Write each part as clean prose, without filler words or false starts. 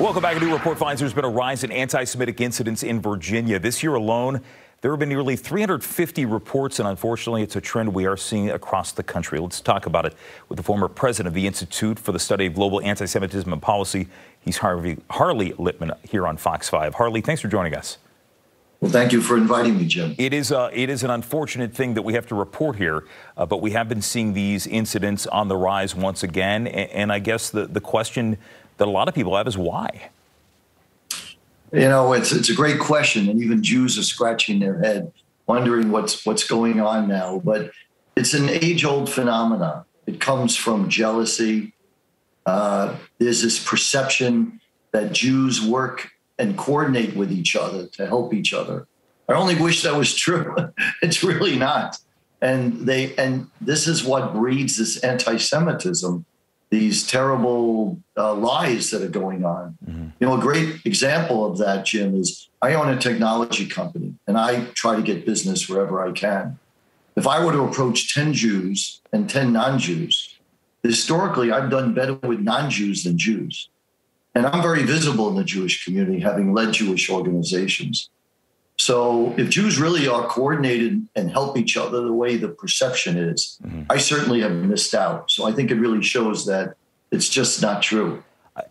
Welcome back. A new report finds there's been a rise in anti-Semitic incidents in Virginia. This year alone, there have been nearly 350 reports, and unfortunately, it's a trend we are seeing across the country. Let's talk about it with the former president of the Institute for the Study of Global Anti-Semitism and Policy. He's Harley Littman here on Fox 5. Harley, thanks for joining us. Well, thank you for inviting me, Jim. It is an unfortunate thing that we have to report here, but we have been seeing these incidents on the rise once again. And I guess the question that a lot of people have is why? You know, it's a great question, and even Jews are scratching their head, wondering what's going on now. But it's an age-old phenomenon. It comes from jealousy. There's this perception that Jews work and coordinate with each other to help each other. I only wish that was true. It's really not. And this is what breeds this anti-Semitism, these terrible lies that are going on. Mm-hmm. You know, a great example of that, Jim, is I own a technology company, and I try to get business wherever I can. If I were to approach 10 Jews and 10 non-Jews, historically, I've done better with non-Jews than Jews. And I'm very visible in the Jewish community, having led Jewish organizations. So if Jews really are coordinated and help each other the way the perception is, mm-hmm. I certainly have missed out. So I think it really shows that it's just not true.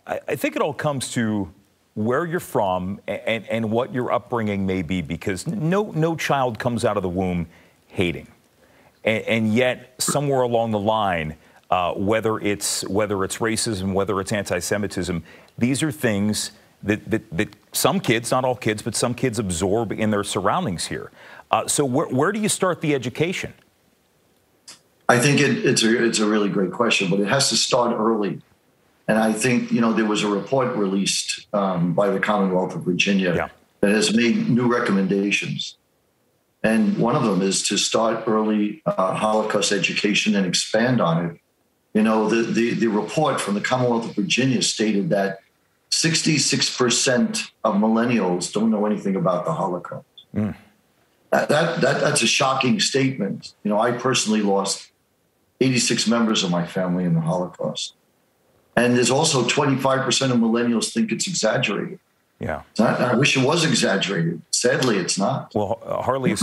I think it all comes to where you're from and what your upbringing may be, because no child comes out of the womb hating. And yet somewhere along the line, whether it's racism, whether it's anti-Semitism, these are things that some kids, not all kids, but some kids absorb in their surroundings here. So where do you start the education? I think it's a really great question, but it has to start early. And I think, you know, there was a report released by the Commonwealth of Virginia that has made new recommendations. And one of them is to start early Holocaust education and expand on it. You know, the report from the Commonwealth of Virginia stated that 66% of millennials don't know anything about the Holocaust. Mm. That's a shocking statement. You know, I personally lost 86 members of my family in the Holocaust. And there's also 25% of millennials think it's exaggerated. Yeah. I wish it was exaggerated. Sadly, it's not. Well, Harley,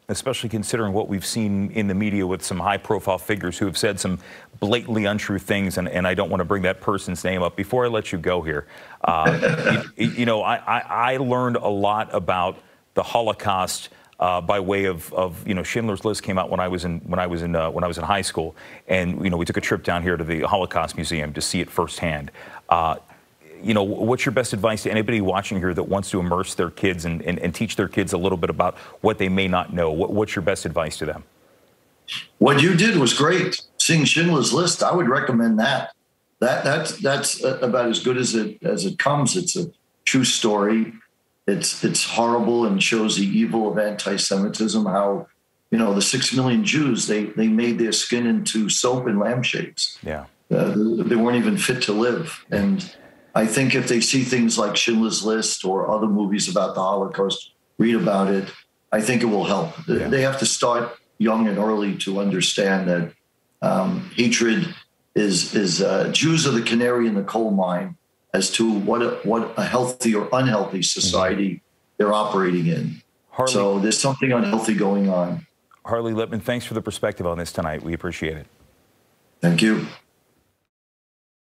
especially considering what we've seen in the media with some high-profile figures who have said some blatantly untrue things, and I don't want to bring that person's name up. Before I let you go here, you know, I learned a lot about the Holocaust by way of you know, Schindler's List came out when I was in high school, and you know, we took a trip down here to the Holocaust Museum to see it firsthand. You know, what's your best advice to anybody watching here that wants to immerse their kids and teach their kids a little bit about what they may not know? What's your best advice to them? What you did was great. Seeing Schindler's List, I would recommend that. That's about as good as it comes. It's a true story. It's horrible and shows the evil of anti-Semitism. How, you know, the 6 million Jews, they made their skin into soap and lampshades. Yeah, they weren't even fit to live. And I think if they see things like Schindler's List or other movies about the Holocaust, read about it, I think it will help. Yeah. They have to start young and early to understand that hatred is Jews are the canary in the coal mine as to what a healthy or unhealthy society they're operating in. Harley, so there's something unhealthy going on. Harley Littman, thanks for the perspective on this tonight. We appreciate it. Thank you.